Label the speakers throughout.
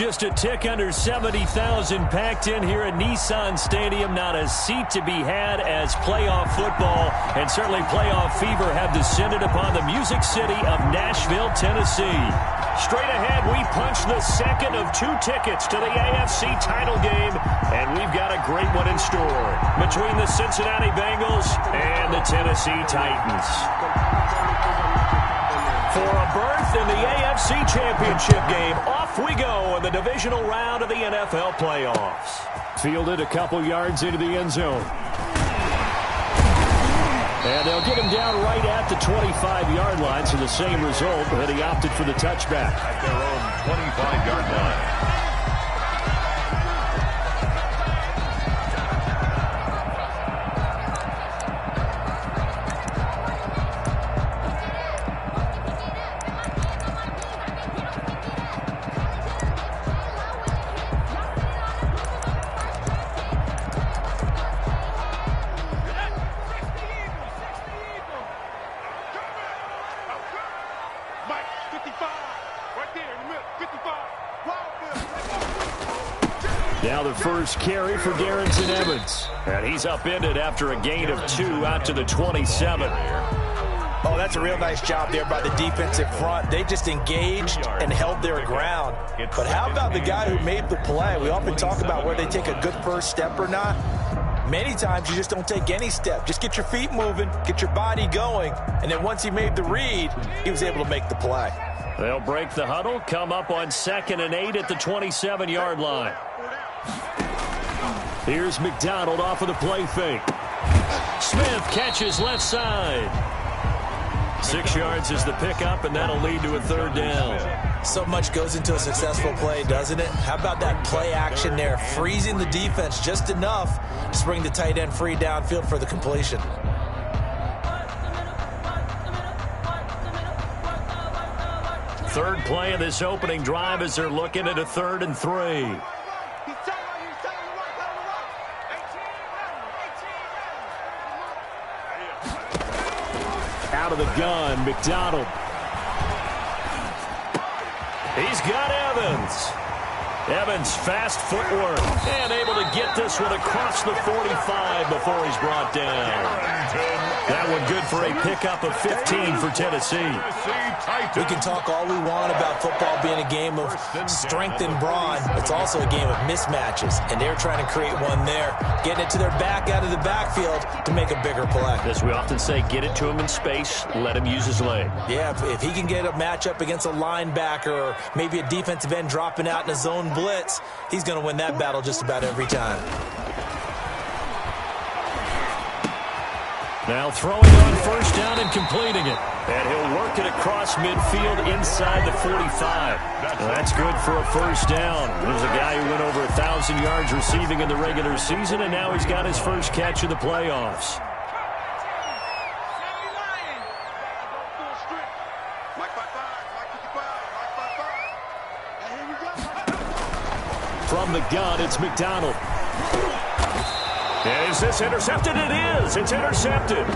Speaker 1: just a tick under 70,000 packed in here at Nissan Stadium. Not a seat to be had as playoff football and certainly playoff fever have descended upon the Music City of Nashville, Tennessee. Straight ahead, we punch the second of 2 tickets to the AFC title game, and we've got a great one in store between the Cincinnati Bengals and the Tennessee Titans. For a berth in the AFC Championship game, off we go in the divisional round of the NFL playoffs. Fielded a couple yards into the end zone. And they'll get him down right at the 25-yard line, so the same result, but he opted for the touchback.
Speaker 2: At their own 25-yard line.
Speaker 1: Now the first carry for Darrington Evans. And he's upended after a gain of 2 out to the 27.
Speaker 3: Oh, that's a real nice job there by the defensive front. They just engaged and held their ground. But how about the guy who made the play? We often talk about where they take a good first step or not. Many times you just don't take any step. Just get your feet moving, get your body going, and then once he made the read, he was able to make the play.
Speaker 1: They'll break the huddle, come up on 2nd and 8 at the 27-yard line. Here's McDonald off of the play fake. Smith catches left side. 6 yards is the pickup, and that'll lead to a 3rd down.
Speaker 3: So much goes into a successful play, doesn't it? How about that play action there, freezing the defense just enough to bring the tight end free downfield for the completion.
Speaker 1: Third play of this opening drive as they're looking at a 3rd and 3. Out of the gun, McDonald. He's got Evans. Evans, fast footwork, and able to get this one across the 45 before he's brought down. That one good for a pickup of 15 for Tennessee.
Speaker 3: We can talk all we want about football being a game of strength and brawn. It's also a game of mismatches, and they're trying to create one there, getting it to their back out of the backfield to make a bigger play.
Speaker 1: As we often say, get it to him in space, let him use his leg.
Speaker 3: Yeah, if he can get a matchup against a linebacker or maybe a defensive end dropping out in a zone blitz, he's going to win that battle just about every time.
Speaker 1: Now throwing on 1st down and completing it. And he'll work it across midfield inside the 45. That's good for a 1st down. There's a guy who went over 1,000 yards receiving in the regular season, and now he's got his first catch of the playoffs. From the gun, it's McDonald. Is this intercepted? It is. It's intercepted.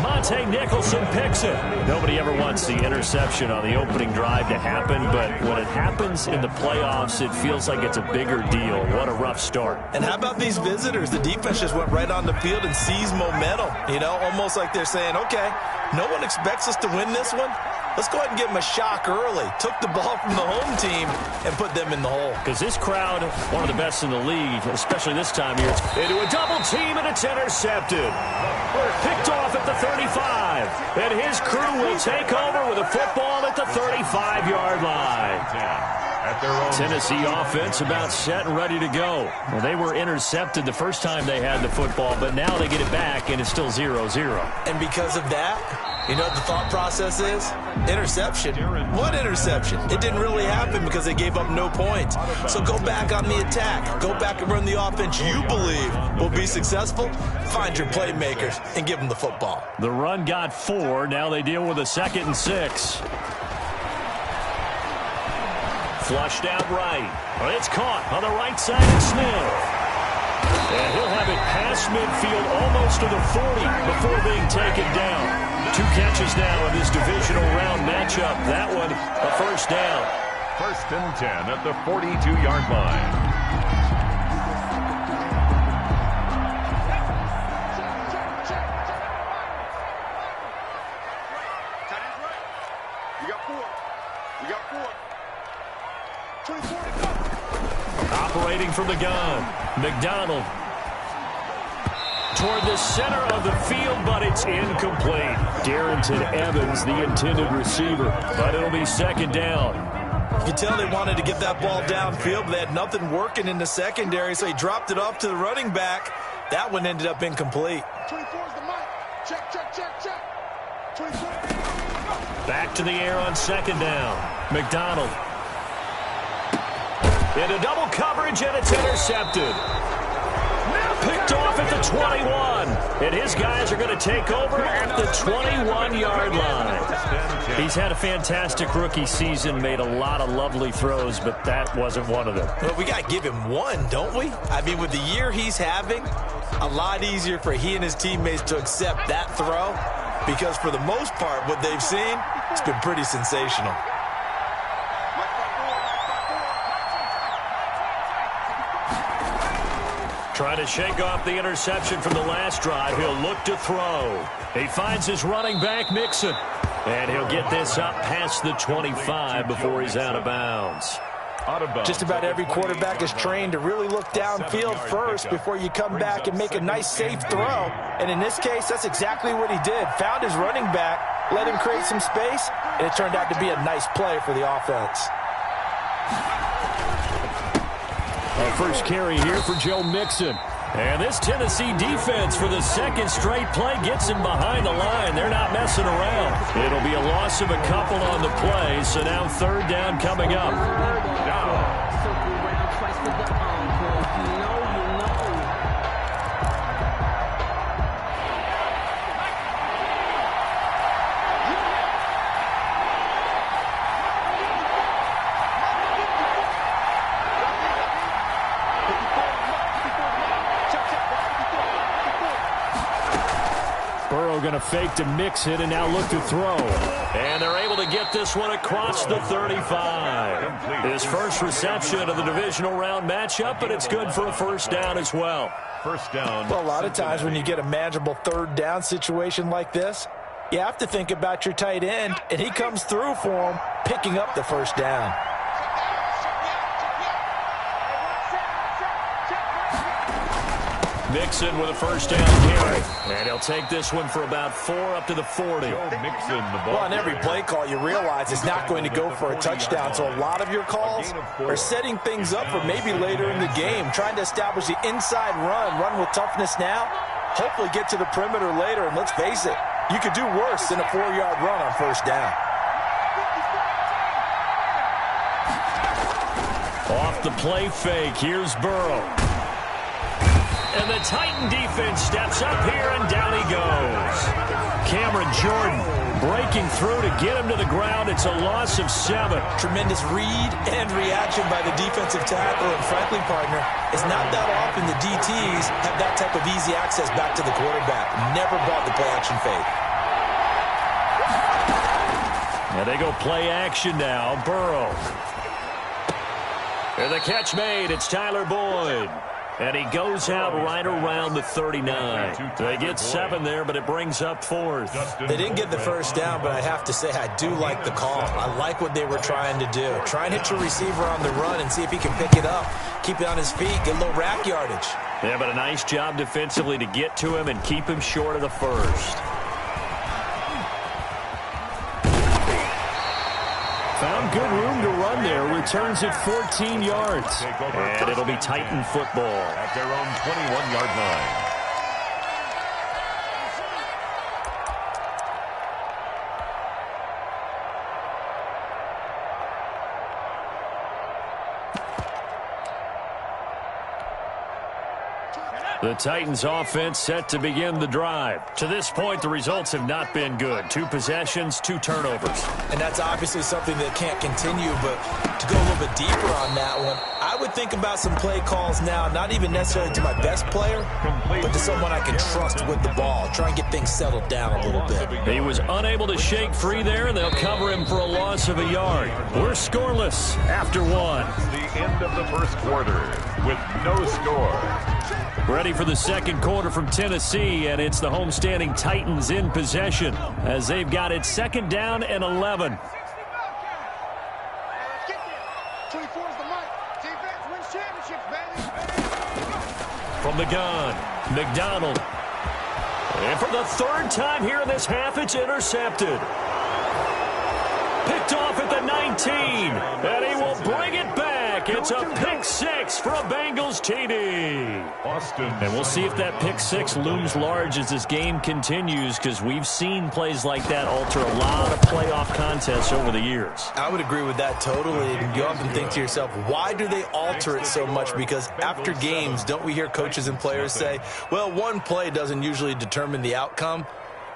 Speaker 1: Monte Nicholson picks it. Nobody ever wants the interception on the opening drive to happen, but when it happens in the playoffs, it feels like it's a bigger deal. What a rough start.
Speaker 3: And how about these visitors? The defense just went right on the field and seized momentum. You know, almost like they're saying, okay, no one expects us to win this one. Let's go ahead and give them a shock early. Took the ball from the home team and put them in the hole.
Speaker 1: Because this crowd, one of the best in the league, especially this time of year, it's into a double team, and it's intercepted. We're picked off at the 35. And his crew will take over with a football at the 35-yard line. Tennessee offense about set and ready to go. Well, they were intercepted the first time they had the football, but now they get it back, and it's still 0-0.
Speaker 3: And because of that, you know what the thought process is? Interception. What interception? It didn't really happen because they gave up no points. So go back on the attack. Go back and run the offense you believe will be successful. Find your playmakers and give them the football.
Speaker 1: The run got 4. Now they deal with a 2nd and 6. Flushed out right. It's caught on the right side of Smith. And he'll have it past midfield almost to the 40 before being taken down. 2 catches now in this divisional round matchup. That one, a 1st down.
Speaker 2: First and 10 at the 42-yard line.
Speaker 1: Operating from the gun, McDonald. Toward the center of the field, but it's incomplete. Darrington Evans, the intended receiver, but it'll be second down.
Speaker 3: You can tell they wanted to get that ball downfield, but they had nothing working in the secondary, so he dropped it off to the running back. That one ended up incomplete.
Speaker 4: 24 is the mic. Check, check, check, check. 24.
Speaker 1: Back to the air on second down. McDonald. Into double coverage, and it's intercepted. Picked off at the 21. And his guys are going to take over at the 21-yard line. He's had a fantastic rookie season, made a lot of lovely throws, but that wasn't one of them.
Speaker 3: Well, we got to give him one, don't we? I mean, with the year he's having, a lot easier for he and his teammates to accept that throw, because for the most part, what they've seen, it's been pretty sensational.
Speaker 1: Trying to shake off the interception from the last drive. He'll look to throw. He finds his running back, Mixon. And he'll get this up past the 25 before he's out of bounds.
Speaker 3: Just about every quarterback is trained to really look downfield first before you come back and make a nice, safe throw. And in this case, that's exactly what he did. Found his running back, let him create some space, and it turned out to be a nice play for the offense.
Speaker 1: Our first carry here for Joe Mixon. And this Tennessee defense for the second straight play gets him behind the line. They're not messing around. It'll be a loss of a couple on the play, so now third down coming up. Going to fake to Mixon and now look to throw. And they're able to get this one across the 35. His first reception of the divisional round matchup, but it's good for a first down as well.
Speaker 2: First down.
Speaker 3: Well, a lot of times when you get a manageable third down situation like this, you have to think about your tight end, and he comes through for him, picking up the first down.
Speaker 1: Mixon with a first down carry. And he'll take this one for about 4 up to the 40.
Speaker 2: Mixon, the ball.
Speaker 3: Well, on every play call, you realize it's not going to go for a touchdown. So a lot of your calls are setting things up for maybe later in the game, trying to establish the inside run with toughness now, hopefully get to the perimeter later. And let's face it, you could do worse than a 4-yard run on first down.
Speaker 1: Off the play fake, here's Burrow. And the Titan defense steps up here, and down he goes. Cameron Jordan breaking through to get him to the ground. It's a loss of 7.
Speaker 3: Tremendous read and reaction by the defensive tackle. And frankly, partner, it's not that often the DTs have that type of easy access back to the quarterback. Never bought the play action fake.
Speaker 1: And they go play action now. Burrow. And the catch made. It's Tyler Boyd. And he goes out right around the 39. They get 7 there, but it brings up 4th.
Speaker 3: They didn't get the first down, but I have to say I do like the call. I like what they were trying to do. Try and hit your receiver on the run and see if he can pick it up, keep it on his feet, get a little rack yardage.
Speaker 1: Yeah, but a nice job defensively to get to him and keep him short of the first. Found good room to run there. Returns at 14 yards. And it'll be Titan football.
Speaker 2: At their own 21-yard line.
Speaker 1: The Titans offense set to begin the drive. To this point, the results have not been good. 2 possessions, 2 turnovers.
Speaker 3: And that's obviously something that can't continue, but to go a little bit deeper on that one, I would think about some play calls now, not even necessarily to my best player, but to someone I can trust with the ball. Try and get things settled down a little bit.
Speaker 1: He was unable to shake free there, and they'll cover him for a loss of a yard. We're scoreless after 1.
Speaker 2: The end of the first quarter with no score.
Speaker 1: Ready for the second quarter from Tennessee, and it's the homestanding Titans in possession as they've got it 2nd down and 11. From the gun, McDonald. And for the 3rd time here in this half, it's intercepted. Picked off at the 19, and he will bring it back. It's a pick 6 for a Bengals TD. And we'll see if that pick 6 looms large as this game continues, because we've seen plays like that alter a lot of playoff contests over the years.
Speaker 3: I would agree with that totally. And you often think to yourself, why do they alter it so much? Because after games, don't we hear coaches and players say, well, one play doesn't usually determine the outcome?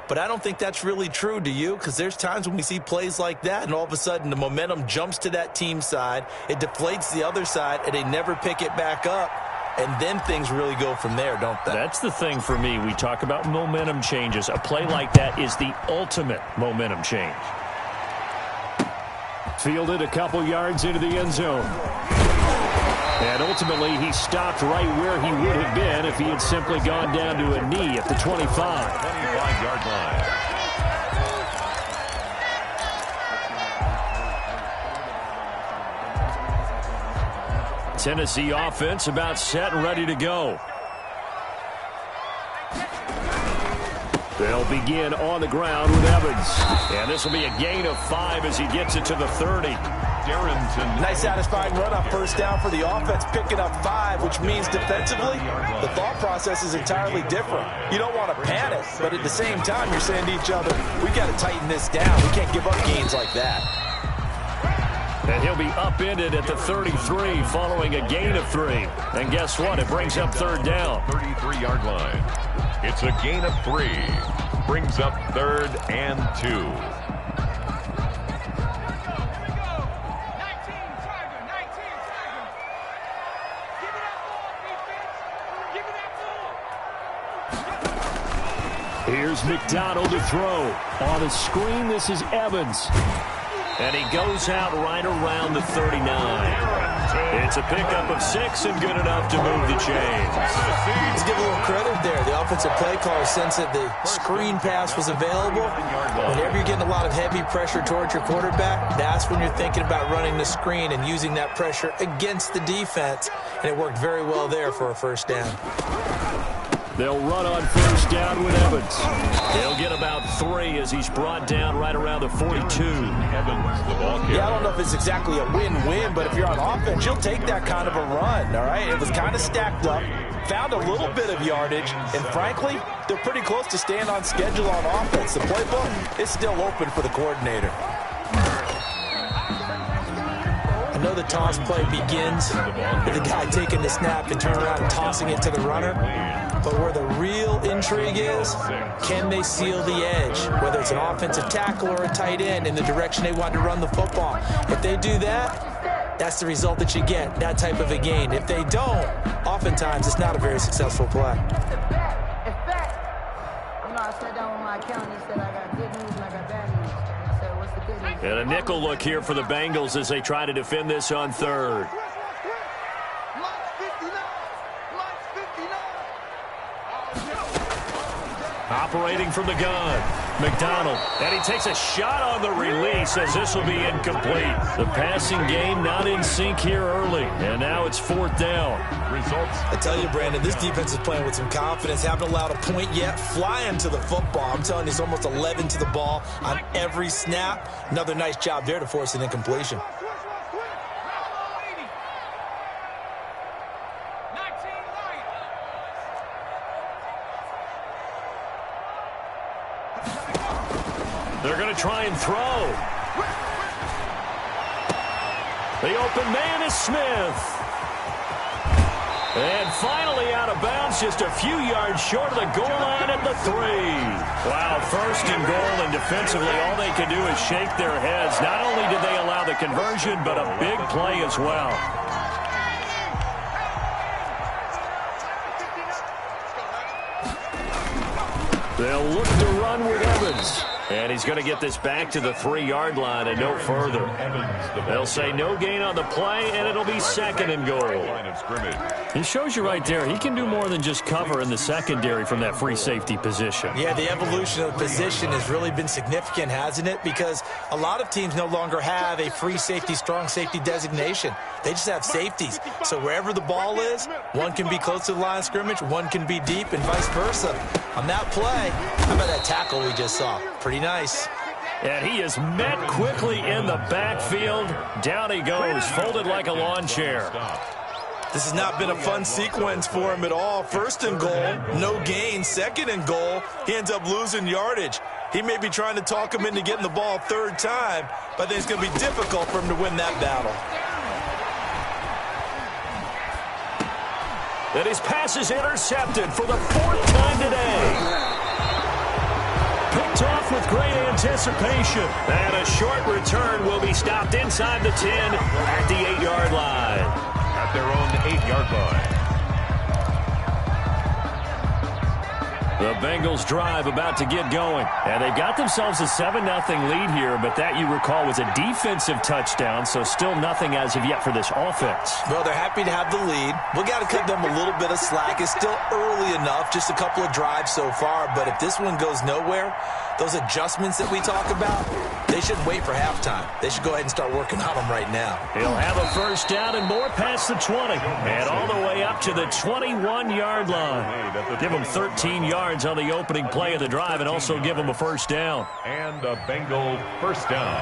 Speaker 3: But I don't think that's really true, do you? Because there's times when we see plays like that, and all of a sudden the momentum jumps to that team side, it deflates the other side, and they never pick it back up. And then things really go from there, don't they?
Speaker 1: That's the thing for me. We talk about momentum changes. A play like that is the ultimate momentum change. Fielded a couple yards into the end zone. And ultimately, he stopped right where he would have been if he had simply gone down to a knee at the 25.
Speaker 2: 25-yard line.
Speaker 1: Tennessee offense about set and ready to go. They'll begin on the ground with Evans. And this will be a gain of 5 as he gets it to the 30.
Speaker 3: Nice satisfying run on 1st down for the offense, picking up 5, which means defensively, the thought process is entirely different. You don't want to panic, but at the same time, you're saying to each other, we got to tighten this down. We can't give up gains like that.
Speaker 1: And he'll be upended at the 33 following a gain of 3. And guess what? It brings up 3rd down.
Speaker 2: 33-yard line. It's a gain of 3. Brings up 3rd and 2.
Speaker 1: Here's McDonald to throw. On a screen, this is Evans. And he goes out right around the 39. It's a pickup of 6 and good enough to move the chains.
Speaker 3: Let's give a little credit there. The offensive play caller sensed that the screen pass was available. Whenever you're getting a lot of heavy pressure towards your quarterback, that's when you're thinking about running the screen and using that pressure against the defense. And it worked very well there for a 1st down.
Speaker 1: They'll run on 1st down with Evans. He'll get about 3 as he's brought down right around the 42.
Speaker 2: Evans, the ball carrier.
Speaker 3: Yeah, I don't know if it's exactly a win-win, but if you're on offense, you'll take that kind of a run, all right? It was kind of stacked up, found a little bit of yardage, and frankly, they're pretty close to staying on schedule on offense. The playbook is still open for the coordinator. I know the toss play begins with the guy taking the snap and turning around and tossing it to the runner. But where the real intrigue is, can they seal the edge? Whether it's an offensive tackle or a tight end in the direction they want to run the football. If they do that, that's the result that you get, that type of a gain. If they don't, oftentimes it's not a very successful play.
Speaker 5: I sat down with my accountant and said I got good news and I got bad news. I said, what's the good news?
Speaker 1: And a nickel look here for the Bengals as they try to defend this on 3rd. Operating from the gun, McDonald, and he takes a shot on the release as this will be incomplete. The passing game not in sync here early, and now it's 4th down.
Speaker 2: Results.
Speaker 3: I tell you, Brandon, this defense is playing with some confidence. Haven't allowed a point yet. Flying to the football. I'm telling you, it's almost 11 to the ball on every snap. Another nice job there to force an incompletion.
Speaker 1: They're going to try and throw. The open man is Smith. And finally out of bounds, just a few yards short of the goal line at the 3. Wow, first and goal, and defensively all they can do is shake their heads. Not only did they allow the conversion, but a big play as well. They'll look to run with Evans. And he's going to get this back to the 3-yard line and no further. They'll say no gain on the play, and it'll be second and goal. He shows you right there, he can do more than just cover in the secondary from that free safety position.
Speaker 3: Yeah, the evolution of the position has really been significant, hasn't it? Because a lot of teams no longer have a free safety, strong safety designation. They just have safeties. So wherever the ball is, one can be close to the line of scrimmage, one can be deep, and vice versa. On that play, how about that tackle we just saw? Pretty nice.
Speaker 1: And he is met quickly in the backfield. Down he goes, folded like a lawn chair.
Speaker 3: This has not been a fun sequence for him at all. First and goal, no gain. Second and goal, he ends up losing yardage. He may be trying to talk him into getting the ball third time, but I think it's going to be difficult for him to win that battle.
Speaker 1: And his pass is intercepted for the 4th time today. Picked off with great anticipation. And a short return will be stopped inside the 10 at the 8-yard line.
Speaker 2: At their own 8-yard line.
Speaker 1: The Bengals drive about to get going. And they've got themselves a 7-0 lead here, but that, you recall, was a defensive touchdown, so still nothing as of yet for this offense.
Speaker 3: Well, they're happy to have the lead. We got to cut them a little bit of slack. It's still early enough, just a couple of drives so far, but if this one goes nowhere, those adjustments that we talk about, they shouldn't wait for halftime. They should go ahead and start working on them right now.
Speaker 1: He'll have a first down and more past the 20, and all the way up to the 21-yard line. Give them 13 yards on the opening play of the drive and also give them a first down.
Speaker 2: And a Bengal first down.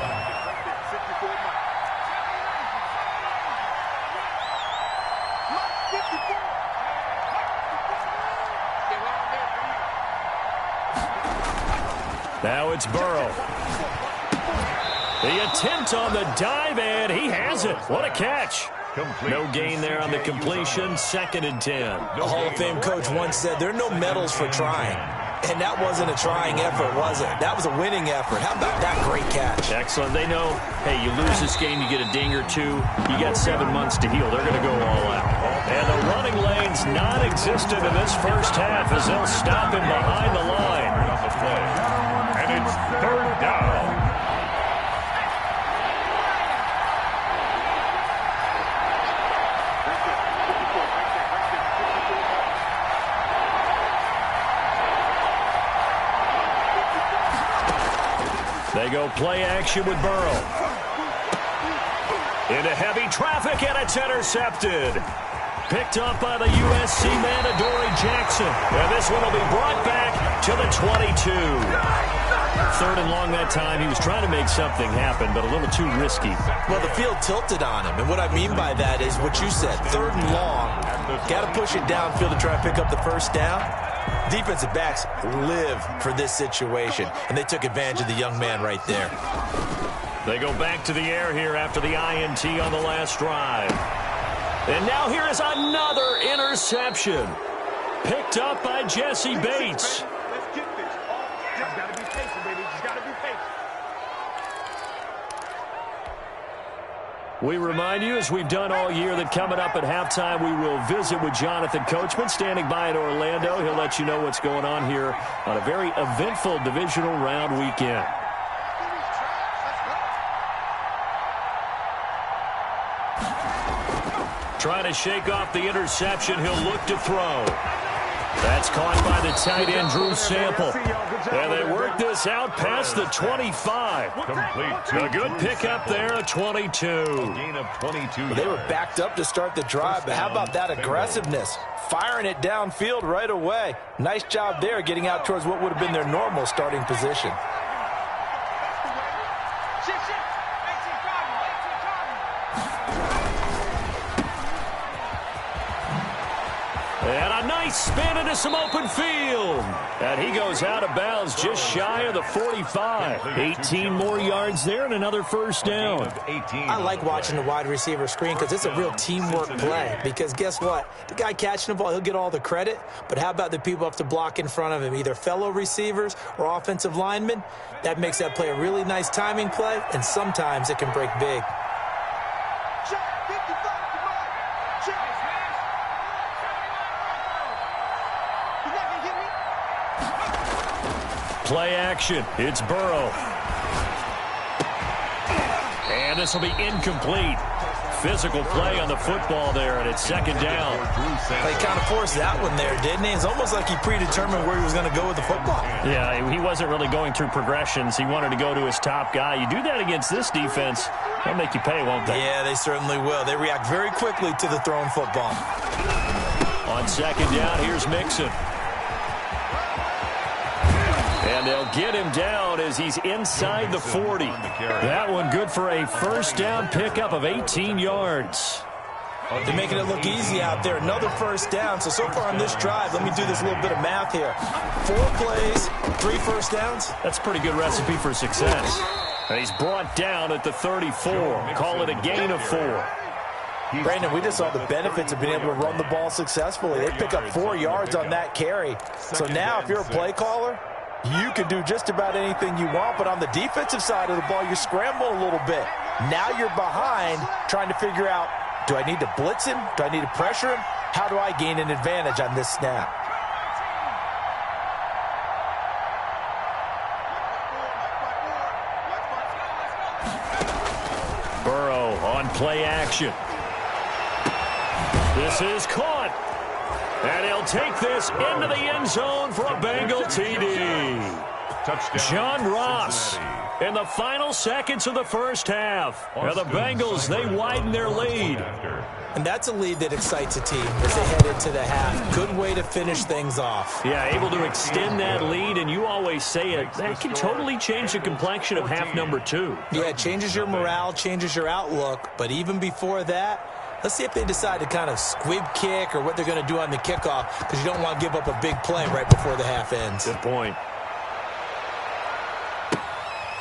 Speaker 1: Now it's Burrow. The attempt on the dive, and he has it. What a catch. No gain there on the completion. 2nd and 10.
Speaker 3: The Hall of Fame coach once said there are no medals for trying. And that wasn't a trying effort, was it? That was a winning effort. How about that great catch?
Speaker 1: Excellent. They know, hey, you lose this game, you get a ding or two. You got 7 months to heal. They're going to go all out. And the running lane's non-existent in this first half as they'll stop him behind the line.
Speaker 2: And it's 3rd down.
Speaker 1: They go play action with Burrow. Into heavy traffic, and it's intercepted. Picked up by the USC man, Adoree Jackson. And this one will be brought back to the 22. 3rd and long that time. He was trying to make something happen, but a little too risky.
Speaker 3: Well, the field tilted on him. And what I mean by that is what you said. 3rd and long. Got to push it downfield to try and pick up the first down. Defensive backs live for this situation, and they took advantage of the young man right there.
Speaker 1: They go back to the air here after the INT on the last drive. And now here is another interception. Picked up by Jesse Bates.
Speaker 4: Let's get this. Just got to be patient, baby. Just got to be patient.
Speaker 1: We remind you, as we've done all year, that coming up at halftime, we will visit with Jonathan Coachman, standing by in Orlando. He'll let you know what's going on here on a very eventful divisional round weekend. Trying to shake off the interception. He'll look to throw. That's caught by the tight end, Drew Sample. And they work this out past the 25. A good pickup there, a 22.
Speaker 2: Gain of 22.
Speaker 3: Well, they were backed up to start the drive, but how about that aggressiveness? Firing it downfield right away. Nice job there, getting out towards what would have been their normal starting position.
Speaker 1: And a nice spin into some open field. And he goes out of bounds just shy of the 45. 18 more yards there and another first down.
Speaker 3: I like watching the wide receiver screen because it's a real teamwork play. Because guess what? The guy catching the ball, he'll get all the credit. But how about the people have to block in front of him, either fellow receivers or offensive linemen? That makes that play a really nice timing play, and sometimes it can break big.
Speaker 1: Play action. It's Burrow. And this will be incomplete. Physical play on the football there, and it's second down.
Speaker 3: He kind of forced that one there, didn't he? It's almost like he predetermined where he was going to go with the football.
Speaker 1: Yeah, he wasn't really going through progressions. He wanted to go to his top guy. You do that against this defense, they'll make you pay, won't they?
Speaker 3: Yeah, they certainly will. They react very quickly to the thrown football.
Speaker 1: On second down, here's Mixon. And they'll get him down as he's inside the 40. That one good for a first down pickup of 18 yards.
Speaker 3: They're making it look easy out there. Another first down. So far on this drive, let me do this little bit of math here. 4 plays, 3 first downs.
Speaker 1: That's a pretty good recipe for success. And he's brought down at the 34. Call it a gain of 4.
Speaker 3: Brandon, we just saw the benefits of being able to run the ball successfully. They pick up 4 yards on that carry. So now if you're a play caller, you can do just about anything you want, but on the defensive side of the ball, you scramble a little bit. Now you're behind trying to figure out, do I need to blitz him? Do I need to pressure him? How do I gain an advantage on this snap?
Speaker 1: Burrow on play action. This is caught. And he'll take this into the end zone for a Bengal TD. John Ross in the final seconds of the first half. Now the Bengals, they widen their lead.
Speaker 3: And that's a lead that excites a team as they head into the half. Good way to finish things off.
Speaker 1: Yeah, able to extend that lead, and you always say it, that can totally change the complexion of half number 2.
Speaker 3: Yeah, it changes your morale, changes your outlook, but even before that, let's see if they decide to kind of squib kick or what they're going to do on the kickoff, because you don't want to give up a big play right before the half ends.
Speaker 1: Good point.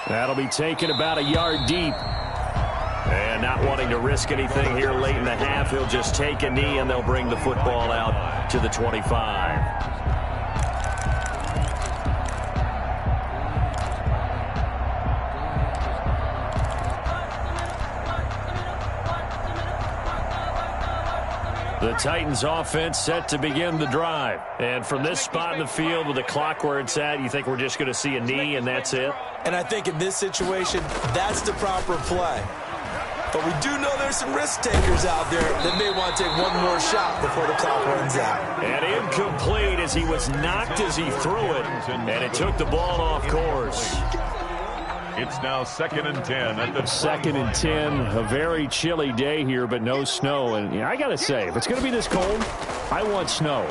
Speaker 1: That'll be taken about a yard deep. And not wanting to risk anything here late in the half, he'll just take a knee, and they'll bring the football out to the 25. The Titans offense set to begin the drive. And from this spot in the field with the clock where it's at, you think we're just going to see a knee and that's it?
Speaker 3: And I think in this situation, that's the proper play. But we do know there's some risk takers out there that may want to take one more shot before the clock runs out.
Speaker 1: And incomplete as he was knocked as he threw it. And it took the ball off course.
Speaker 2: It's now 2nd and 10. At the
Speaker 1: 2nd and 10. A very chilly day here, but no snow. And I got to say, if it's going to be this cold, I want snow.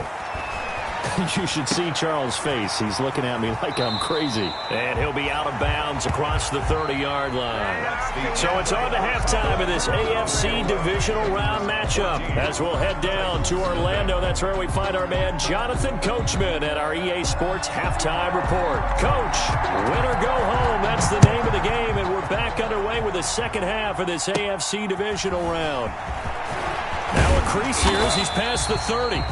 Speaker 1: You should see Charles' face. He's looking at me like I'm crazy. And he'll be out of bounds across the 30-yard line. So it's on to halftime of this AFC divisional round matchup. As we'll head down to Orlando, that's where we find our man Jonathan Coachman at our EA Sports Halftime Report. Coach, win or go home, that's the name of the game, and we're back underway with the second half of this AFC divisional round. Now a crease here as he's past the 30.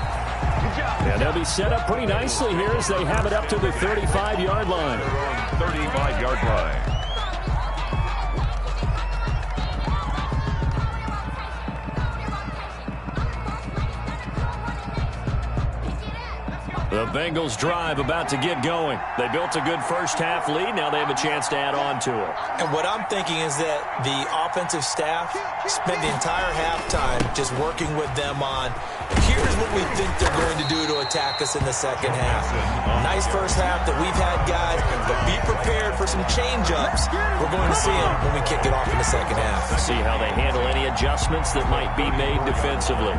Speaker 1: And they'll be set up pretty nicely here as they have it up to the 35-yard line.
Speaker 2: 35-yard line.
Speaker 1: The Bengals drive about to get going. They built a good first half lead. Now they have a chance to add on to it.
Speaker 3: And what I'm thinking is that the offensive staff spent the entire halftime just working with them on, here's what we think they're going to do to attack us in the second half. Nice first half that we've had, guys, but be prepared for some change-ups. We're going to see them when we kick it off in the second half.
Speaker 1: See how they handle any adjustments that might be made defensively.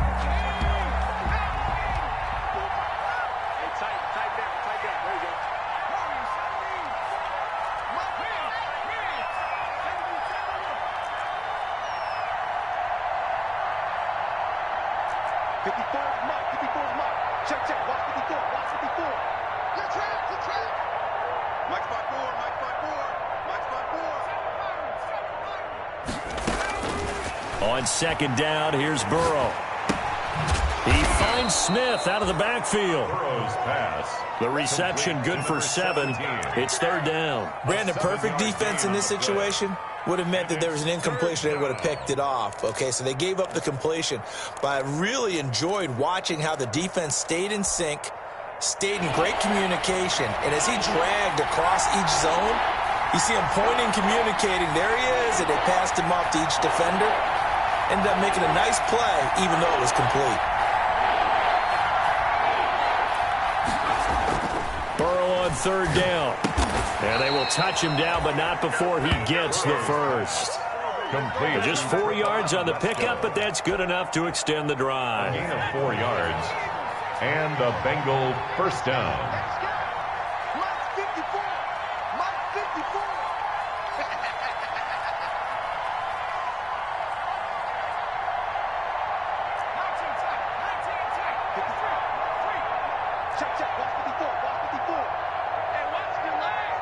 Speaker 4: Check, check. Watch 54. Watch 54. Your track, your track. Mike spot 4. Mike spot 4. Mike spot 4.
Speaker 1: On second down, here's Burrow. He finds Smith out of the backfield.
Speaker 2: Burrow's pass.
Speaker 1: The reception good for 7. It's third down.
Speaker 3: Brandon, perfect defense in this situation would have meant that there was an incompletion. They would have picked it off. Okay, so they gave up the completion. But I really enjoyed watching how the defense stayed in sync, stayed in great communication. And as he dragged across each zone, you see him pointing, communicating. There he is, and they passed him off to each defender. Ended up making a nice play, even though it was complete.
Speaker 1: Burrow on third down. And they will touch him down, but not before he gets the first.
Speaker 2: Complete.
Speaker 1: Just 4 yards on the pickup, but that's good enough to extend the drive.
Speaker 2: Gain of 4 yards. And the Bengal first down.
Speaker 4: Mike 54. Mike 54. Check, check. Watch 54. Watch 54. And watch the leg.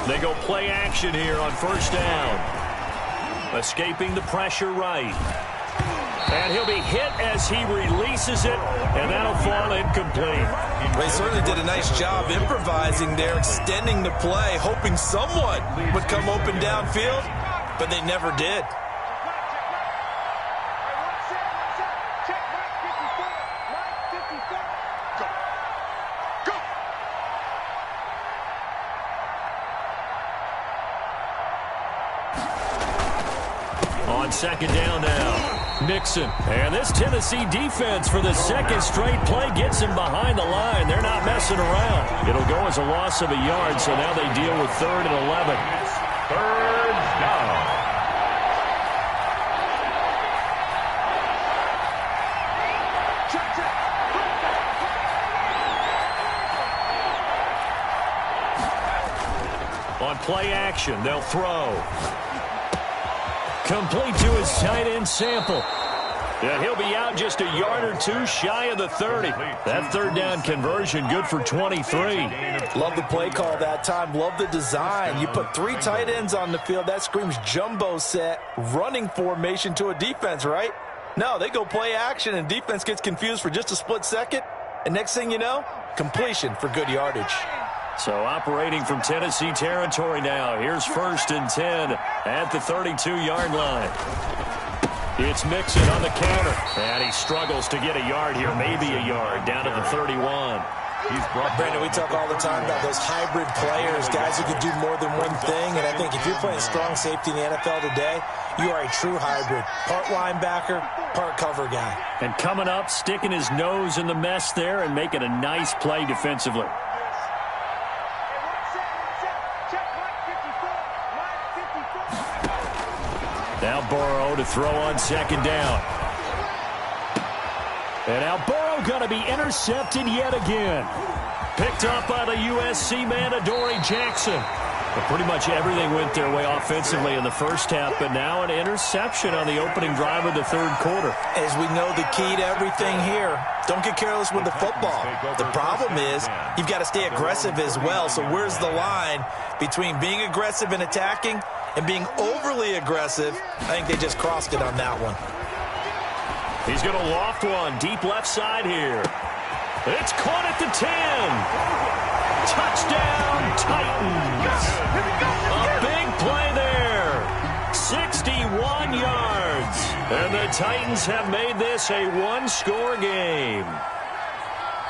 Speaker 1: They go play action here on first down. Escaping the pressure right. And he'll be hit as he releases it, and that'll fall incomplete.
Speaker 3: They certainly did a nice job improvising there, extending the play, hoping someone would come open downfield, but they never did.
Speaker 4: Check, Mike 54. Mike 54. Go. Go.
Speaker 1: On second down now, Nixon. And this Tennessee defense for the second straight play gets him behind the line. They're not messing around. It'll go as a loss of a yard, so now they deal with 3rd and 11.
Speaker 2: Third down.
Speaker 4: Check, check.
Speaker 1: On play action, they'll throw. Complete to his tight end Sample. Yeah, he'll be out just a yard or 2 shy of the 30. That third down conversion good for 23.
Speaker 3: Love the play call that time. Love the design. You put 3 tight ends on the field. That screams jumbo set, running formation to a defense, right? No, they go play action, and defense gets confused for just a split second. And next thing you know, completion for good yardage.
Speaker 1: So operating from Tennessee territory now. Here's 1st and 10 at the 32-yard line. It's Mixon on the counter. And he struggles to get a yard here, maybe a yard, down to the 31.
Speaker 3: Brandon, we talk all the time about those hybrid players, guys who can do more than one thing. And I think if you're playing strong safety in the NFL today, you are a true hybrid. Part linebacker, part cover guy.
Speaker 1: And coming up, sticking his nose in the mess there and making a nice play defensively. Now Burrow to throw on second down. And now Burrow going to be intercepted yet again. Picked up by the USC man, Adoree Jackson. But pretty much everything went their way offensively in the first half, but now an interception on the opening drive of the third quarter.
Speaker 3: As we know, the key to everything here, don't get careless with the football. The problem is you've got to stay aggressive as well. So where's the line between being aggressive and attacking and being overly aggressive? I think they just crossed it on that one.
Speaker 1: He's going to loft one deep left side here. It's caught at the 10. Touchdown, Titans. A big play there. 61 yards. And the Titans have made this a one-score game.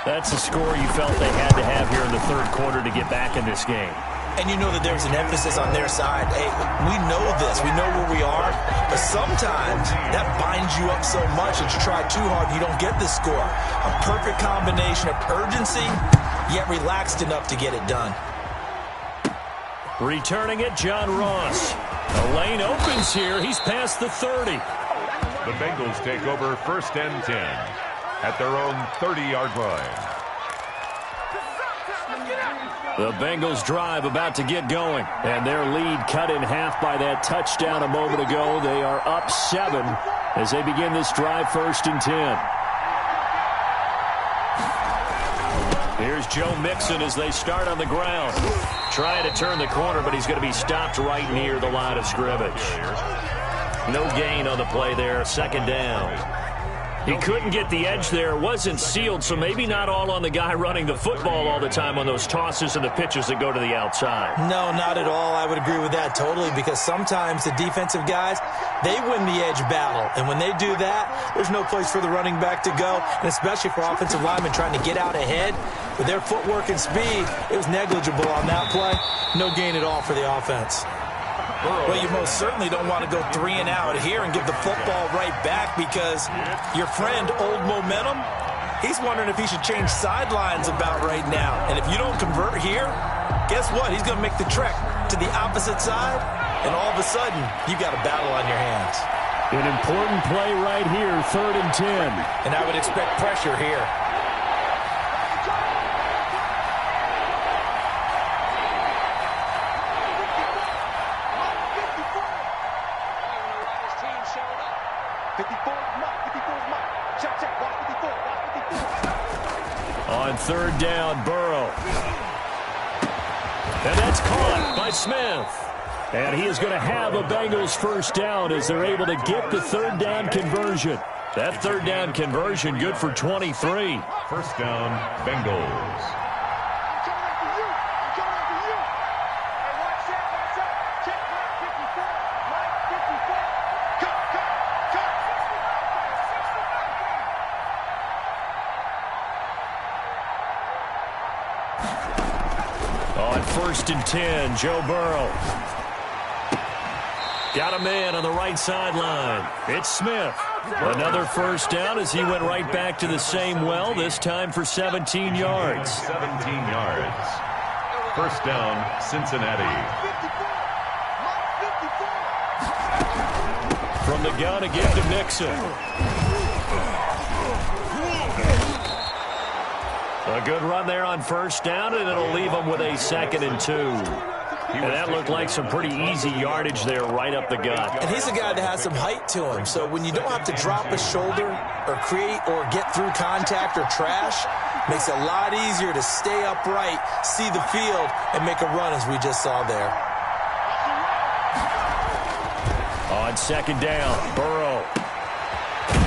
Speaker 1: That's a score you felt they had to have here in the third quarter to get back in this game.
Speaker 3: And you know that there's an emphasis on their side. Hey, we know this. We know where we are. But sometimes that binds you up so much that you try too hard, you don't get the score. A perfect combination of urgency, yet relaxed enough to get it done.
Speaker 1: Returning it, John Ross. A lane opens here. He's past the 30.
Speaker 2: The Bengals take over 1st and 10 at their own 30-yard line.
Speaker 1: The Bengals drive about to get going, and their lead cut in half by that touchdown a moment ago. They are up 7 as they begin this drive 1st and 10. Here's Joe Mixon as they start on the ground. Trying to turn the corner, but he's going to be stopped right near the line of scrimmage. No gain on the play there, second down. He couldn't get the edge there, wasn't sealed, so maybe not all on the guy running the football all the time on those tosses and the pitches that go to the outside.
Speaker 3: No, not at all. I would agree with that totally, because sometimes the defensive guys, they win the edge battle. And when they do that, there's no place for the running back to go, and especially for offensive linemen trying to get out ahead. With their footwork and speed, it was negligible on that play. No gain at all for the offense. Well, you most certainly don't want to go 3 and out here and give the football right back, because your friend, Old Momentum, he's wondering if he should change sidelines about right now. And if you don't convert here, guess what? He's going to make the trek to the opposite side, and all of a sudden, you got a battle on your hands.
Speaker 1: An important play right here, 3rd and 10.
Speaker 3: And I would expect pressure here.
Speaker 1: On 3rd down, Burrow. And that's caught by Smith. And he is going to have a Bengals first down as they're able to get the 3rd down conversion. That 3rd down conversion good for 23.
Speaker 2: First down, Bengals.
Speaker 1: On 1st and 10, Joe Burrow. Got a man on the right sideline. It's Smith. Another first down as he went right back to the same well, this time for 17 yards.
Speaker 2: 17 yards. First down, Cincinnati.
Speaker 1: From the gun again to Mixon. A good run there on first down, and it'll leave them with a 2nd and 2. And that looked like some pretty easy yardage there right up the gut.
Speaker 3: And he's a guy that has some height to him, so when you don't have to drop a shoulder or create or get through contact or trash, makes it a lot easier to stay upright, see the field, and make a run as we just saw there.
Speaker 1: On 2nd down, Burrow.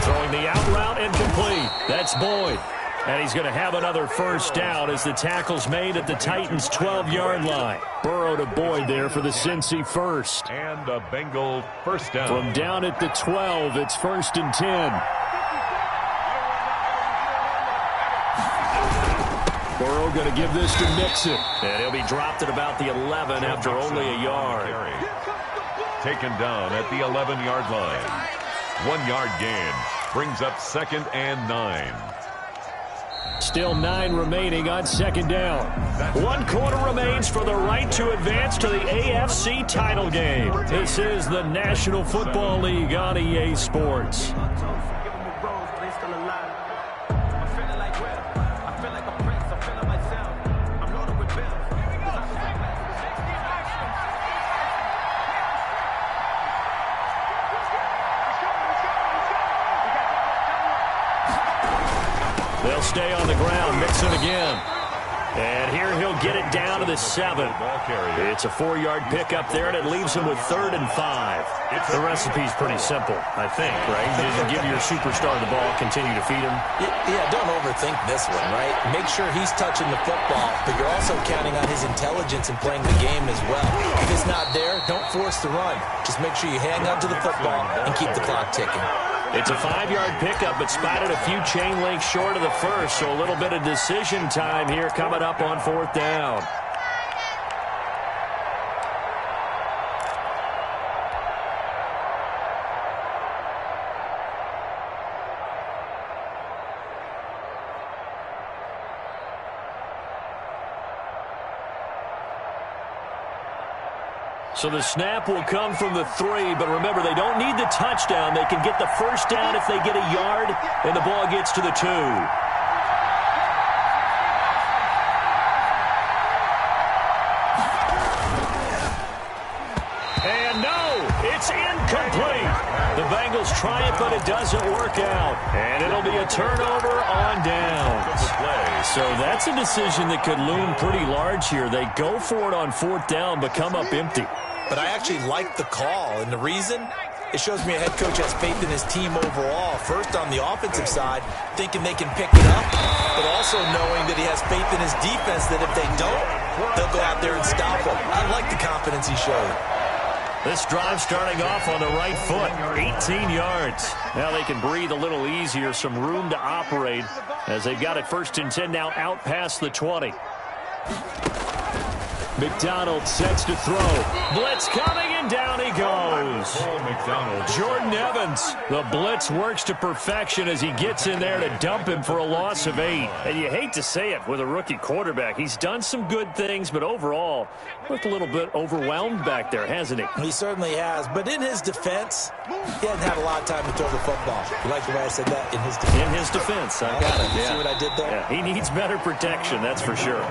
Speaker 1: Throwing the out route incomplete. That's Boyd. And he's going to have another first down as the tackle's made at the Titans' 12-yard line. Burrow to Boyd there for the Cincy first.
Speaker 2: And a Bengal first down.
Speaker 1: From down at the 12, it's 1st and 10. Burrow going to give this to Mixon. And he'll be dropped at about the 11 after only a yard.
Speaker 2: Taken down at the 11-yard line. 1-yard gain brings up 2nd and 9.
Speaker 1: Still 9 remaining on 2nd down. 1 quarter remains for the right to advance to the AFC title game. This is the National Football League on EA Sports. They'll stay on the ground. Mixon again. And here he'll get it down to the 7. It's a 4-yard pickup there, and it leaves him with 3rd and 5. The recipe's pretty simple, I think, right? You give your superstar the ball, continue to feed him.
Speaker 3: Yeah, don't overthink this one, right? Make sure he's touching the football, but you're also counting on his intelligence and playing the game as well. If it's not there, don't force the run. Just make sure you hang on to the football and keep the clock ticking.
Speaker 1: It's a 5-yard pickup, but spotted a few chain links short of the first, so a little bit of decision time here coming up on 4th down. So the snap will come from the 3, but remember, they don't need the touchdown. They can get the first down if they get a yard, and the ball gets to the 2. And no, it's incomplete. The Bengals try it, but it doesn't work out. And it'll be a turnover on downs. So that's a decision that could loom pretty large here. They go for it on 4th down, but come up empty.
Speaker 3: But I actually like the call, and the reason? It shows me a head coach has faith in his team overall. First, on the offensive side, thinking they can pick it up, but also knowing that he has faith in his defense that if they don't, they'll go out there and stop him. I like the confidence he showed.
Speaker 1: This drive starting off on the right foot, 18 yards. Now they can breathe a little easier, some room to operate as they've got it 1st and 10 now out past the 20. McDonald sets to throw. Blitz coming, and down he goes. Jordan Evans. The blitz works to perfection as he gets in there to dump him for a loss of 8. And you hate to say it with a rookie quarterback. He's done some good things, but overall, looked a little bit overwhelmed back there, hasn't he?
Speaker 3: He certainly has. But in his defense, he hasn't had a lot of time to throw the football. You like the way I said that? In his defense.
Speaker 1: In his defense. I got it.
Speaker 3: You see what I did there?
Speaker 1: Yeah, he needs better protection, that's for sure.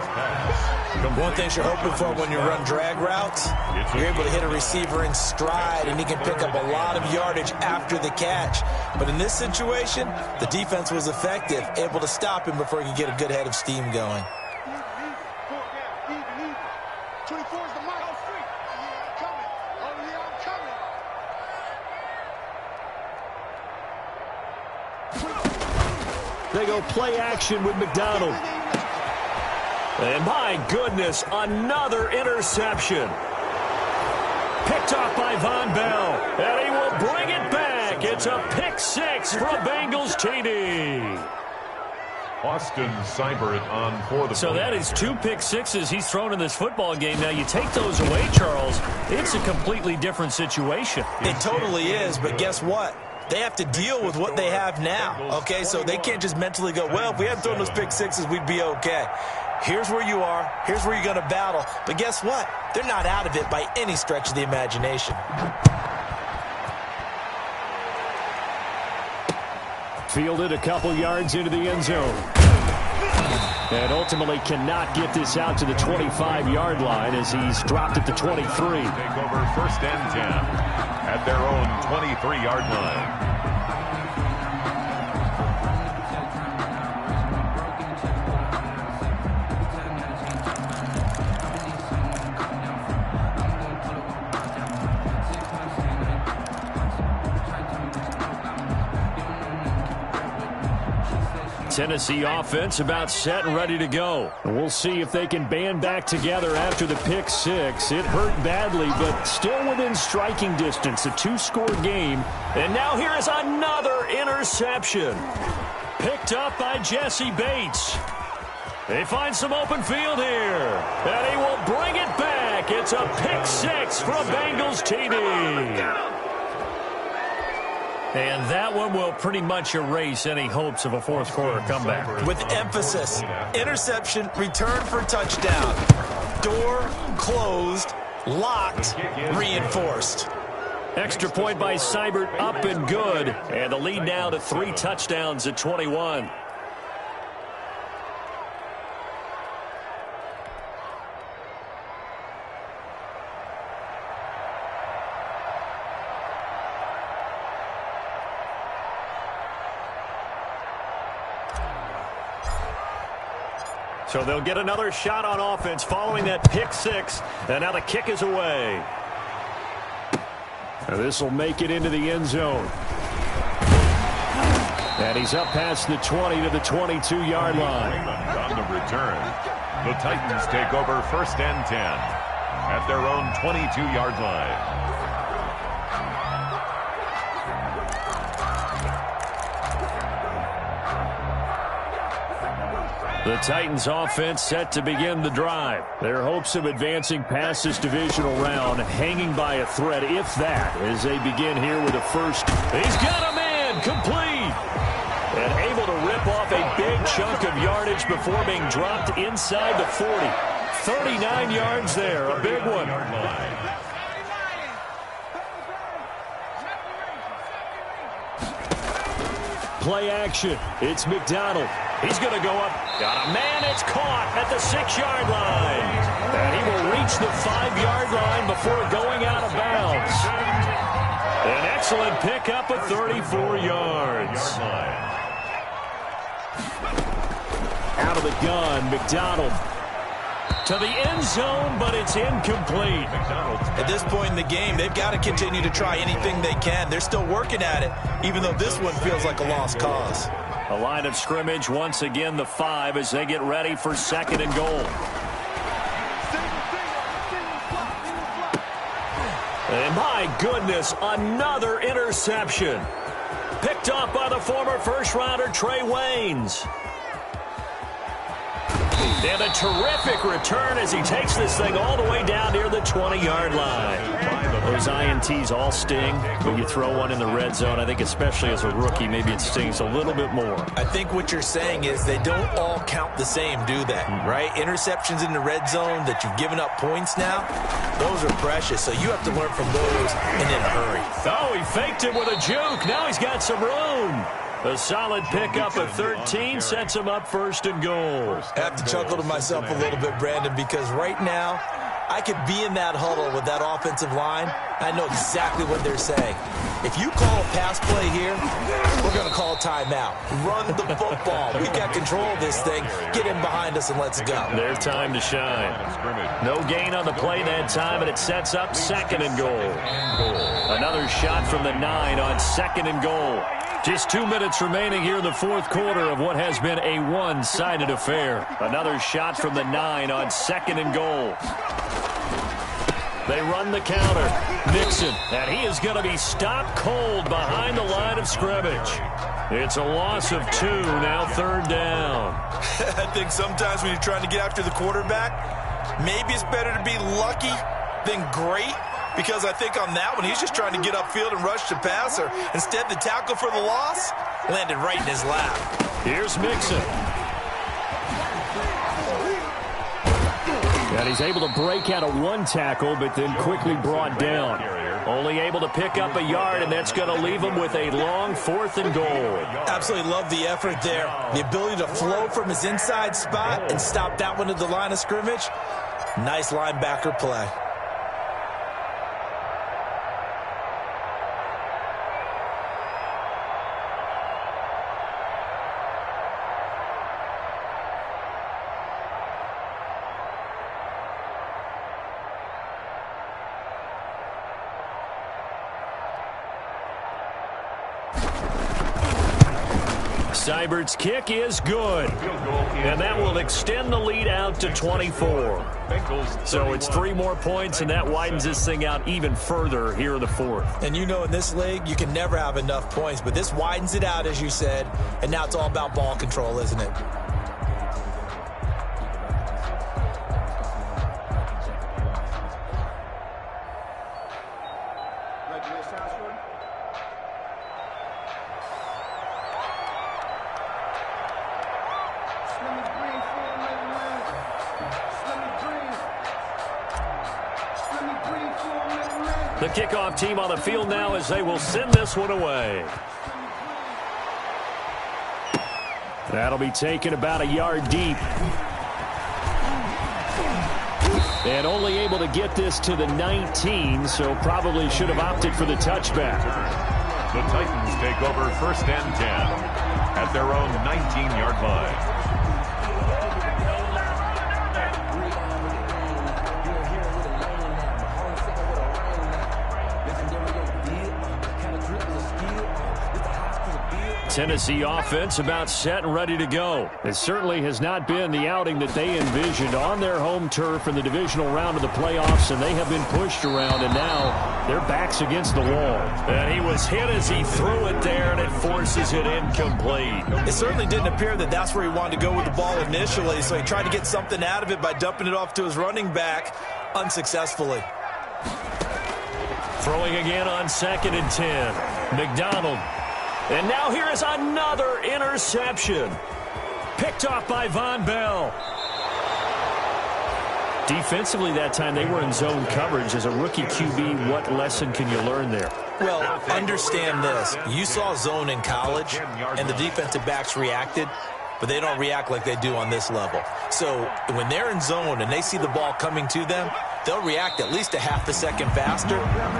Speaker 3: One thing you're hoping for when you run drag routes, you're able to hit a receiver in stride, and he can pick up a lot of yardage after the catch. But in this situation, the defense was effective, able to stop him before he could get a good head of steam going.
Speaker 4: 24 is the mark.
Speaker 1: They go play action with McDonald. And my goodness, another interception. Picked off by Von Bell. And he will bring it back. It's a pick 6 for a Bengals TD.
Speaker 2: Austin Seibert on for the
Speaker 1: So that is 2 pick 6s he's thrown in this football game. Now you take those away, Charles, it's a completely different situation.
Speaker 3: It totally is, but guess what? They have to deal with what they have now, okay? So they can't just mentally go, well, if we hadn't thrown those pick 6s, we'd be okay. Here's where you are. Here's where you're going to battle. But guess what? They're not out of it by any stretch of the imagination.
Speaker 1: Fielded a couple yards into the end zone. And ultimately cannot get this out to the 25-yard line as he's dropped at the 23.
Speaker 2: Take over 1st and 10 at their own 23-yard line.
Speaker 1: Tennessee offense about set and ready to go. We'll see if they can band back together after the pick 6. It hurt badly, but still within striking distance. A 2-score game. And now here is another interception. Picked up by Jesse Bates. They find some open field here. And he will bring it back. It's a pick 6 for a Bengals TD. And that one will pretty much erase any hopes of a fourth-quarter comeback.
Speaker 3: With emphasis, interception, return for touchdown. Door closed, locked, reinforced.
Speaker 1: Extra point by Seibert, up and good. And the lead now to 3 touchdowns at 21. So they'll get another shot on offense following that pick 6. And now the kick is away. This will make it into the end zone. And he's up past the 20 to the 22-yard line.
Speaker 2: On the return, the Titans take over 1st and 10 at their own 22-yard line.
Speaker 1: The Titans offense set to begin the drive. Their hopes of advancing past this divisional round hanging by a thread, if that, as they begin here with a first. He's got a man complete. And able to rip off a big chunk of yardage before being dropped inside the 40. 39 yards there, a big one. Play action. It's McDonald. He's going to go up. Got a man. It's caught at the 6-yard line. And he will reach the 5-yard line before going out of bounds. An excellent pickup of 34 yards. Out of the gun, McDonald. To the end zone, but it's incomplete.
Speaker 3: At this point in the game, they've got to continue to try anything they can. They're still working at it, even though this one feels like a lost cause.
Speaker 1: A line of scrimmage, once again, the 5 as they get ready for 2nd and goal. And my goodness, another interception. Picked off by the former first-rounder Trey Waynes. And a terrific return as he takes this thing all the way down near the 20-yard line. Those INTs all sting when you throw one in the red zone. I think especially as a rookie, maybe it stings a little bit more.
Speaker 3: I think what you're saying is they don't all count the same, do they? Right? Interceptions in the red zone that you've given up points now, those are precious. So you have to learn from those and in a hurry.
Speaker 1: Oh, he faked it with a juke. Now he's got some room. A solid pickup of 13 sets him up 1st and goal.
Speaker 3: I have to chuckle to myself a little bit, Brandon, because right now I could be in that huddle with that offensive line. I know exactly what they're saying. If you call a pass play here, we're going to call a timeout. Run the football. We got control of this thing. Get in behind us and let's go.
Speaker 1: Their time to shine. No gain on the play that time, and it sets up 2nd and goal. Another shot from the 9 on 2nd and goal. Just 2 minutes remaining here in the 4th quarter of what has been a one-sided affair. Another shot from the 9 on 2nd and goal. They run the counter. Nixon, and he is going to be stopped cold behind the line of scrimmage. It's a loss of 2, now 3rd down.
Speaker 3: I think sometimes when you're trying to get after the quarterback, maybe it's better to be lucky than great. Because I think on that one, he's just trying to get upfield and rush the passer. Instead, the tackle for the loss landed right in his lap.
Speaker 1: Here's Mixon. And he's able to break out of one tackle, but then quickly brought down. Only able to pick up a yard, and that's going to leave him with a long 4th and goal.
Speaker 3: Absolutely love the effort there. The ability to flow from his inside spot and stop that one at the line of scrimmage. Nice linebacker play.
Speaker 1: Seibert's kick is good, and that will extend the lead out to 24. So it's 3 more points, and that widens this thing out even further here in the 4th.
Speaker 3: And you know in this league, you can never have enough points, but this widens it out, as you said, and now it's all about ball control, isn't it?
Speaker 1: The kickoff team on the field now as they will send this one away. That'll be taken about a yard deep. And only able to get this to the 19, so probably should have opted for the touchback.
Speaker 2: The Titans take over 1st and 10 at their own 19-yard line.
Speaker 1: Tennessee offense about set and ready to go. It certainly has not been the outing that they envisioned on their home turf in the divisional round of the playoffs, and they have been pushed around, and now their back's against the wall. And he was hit as he threw it there, and it forces it incomplete.
Speaker 3: It certainly didn't appear that that's where he wanted to go with the ball initially, so he tried to get something out of it by dumping it off to his running back unsuccessfully.
Speaker 1: Throwing again on 2nd and 10. McDonald. And now here is another interception. Picked off by Von Bell. Defensively that time, they were in zone coverage. As a rookie QB, what lesson can you learn there?
Speaker 3: Well, understand this. You saw zone in college, and the defensive backs reacted, but they don't react like they do on this level. So when they're in zone and they see the ball coming to them, they'll react at least a half a second faster.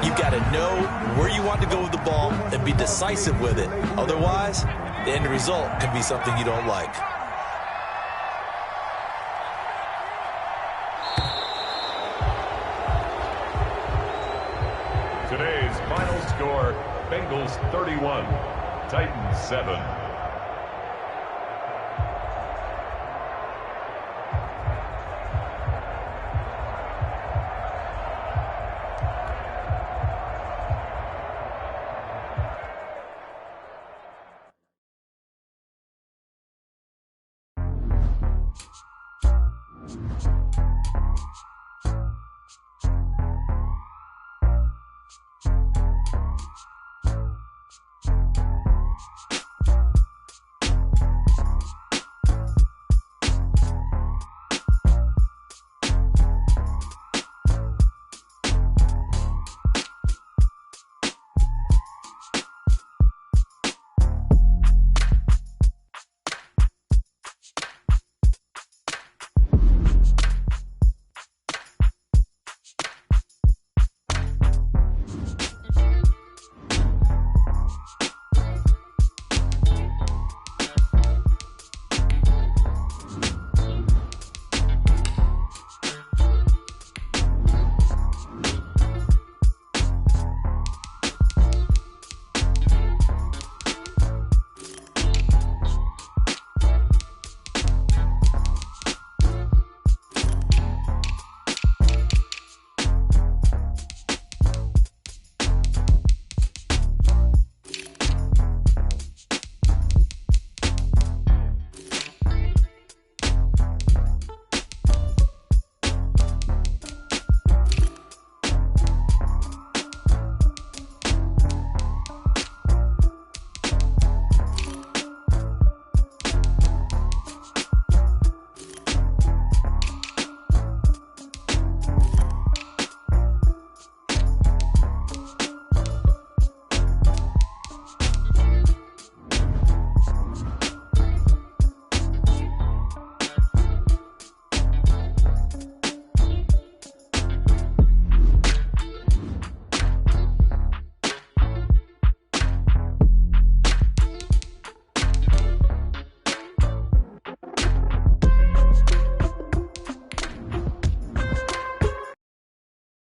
Speaker 3: You've got to know where you want to go with the ball and be decisive with it. Otherwise, the end result can be something you don't like.
Speaker 2: Today's final score, Bengals 31, Titans 7.